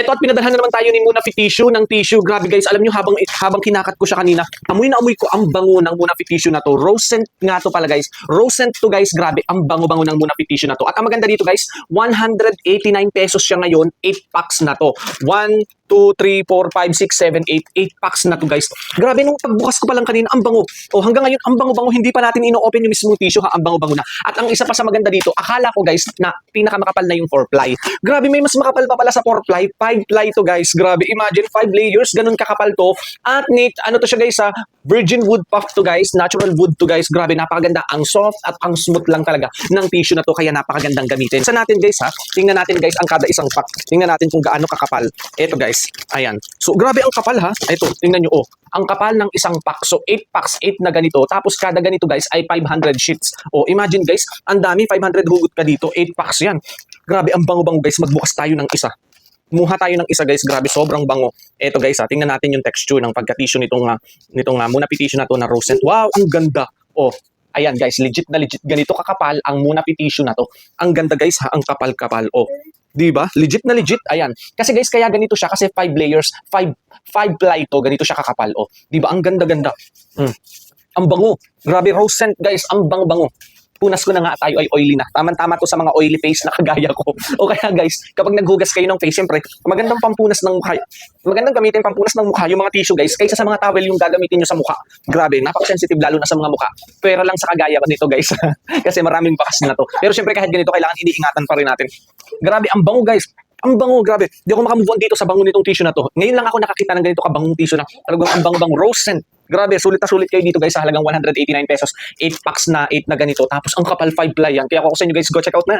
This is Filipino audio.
Ito at pinadalhan na naman tayo ni Muna Fit Tissue ng tissue. Grabe guys, alam nyo habang kinakat ko siya kanina, amoy na amoy ko ang bango ng Muna Fit Tissue na to. Rose scent nga to pala guys. Rose scent to guys, grabe, ang bango-bango ng Muna Fit Tissue na to. At ang maganda dito guys, 189 pesos siya ngayon, 8 packs na to. 1, 2, 3, 4, 5, 6, 7, 8 packs na to guys. Grabe, nung pagbukas ko pa lang kanina, ang bango. O hanggang ngayon, ang bango-bango, hindi pa natin ino-open yung mismong tissue ha, ang bango-bango na. At ang isa pa sa maganda dito, akala ko guys na pinakamakapal na yung 4-ply. Grabe, may mas makapal pa pala sa 4-ply. 5-ply to guys. Grabe, imagine 5 layers, ganun kakapal to. At neat, ano to siya guys ha, virgin wood puff to guys, natural wood to guys. Grabe, napakaganda. Ang soft at ang smooth lang talaga ng tissue na to, kaya napakagandang gamitin. Sa natin guys ha, tingnan natin guys ang kada isang pack. Tingnan natin kung gaano kakapal. Ito guys, ayan. So grabe ang kapal ha. Ito, tingnan nyo oh. Ang kapal ng isang pack. So 8 packs, 8 na ganito. Tapos kada ganito guys ay 500 sheets. O imagine guys, ang dami, 500 hugot ka dito, 8 packs yan. Grabe, ang bango-bango guys. Magbukas tayo ng isa. Muha tayo ng isa guys, grabe, sobrang bango. Eto guys ha, tingnan natin yung texture ng pagka-tissue nitong Muna Fit Tissue na to na rose scent. Wow, ang ganda. Oh, ayan guys, legit na legit. Ganito kakapal ang Muna Fit Tissue na to. Ang ganda guys ha, ang kapal-kapal. Oh, di ba? Legit na legit. Ayan. Kasi guys, kaya ganito siya kasi 5 layers, 5 ply to, ganito siya kakapal. Oh, di ba? Ang ganda-ganda. Ang bango. Grabe, rose scent guys, ang bango-bango. Punas ko na nga tayo ay oily na. Tama-tama to sa mga oily face na kagaya ko. O kaya guys, kapag naghugas kayo ng face, syempre, magandang pampunas ng mukha. Magandang gamitin pampunas ng mukha yung mga tissue guys, kaysa sa mga towel yung gagamitin nyo sa mukha. Grabe, napaka-sensitive lalo na sa mga mukha. Pero lang sa kagaya ko nito guys. Kasi maraming bakas na to. Pero syempre kahit ganito, kailangan iniingatan pa rin natin. Grabe, ang bango guys. Ang bango, grabe. Di ako makamove on dito sa bango nitong tissue na to. Ngayon lang ako nakakita ng ganito kabangong tissue na talagang ang bango-bango. Rose scent. Grabe, sulit na sulit kayo dito guys sa halagang 189 pesos. 8 packs na 8 na ganito. Tapos ang kapal 5 ply yan. Kaya ako sa inyo guys, go check out na.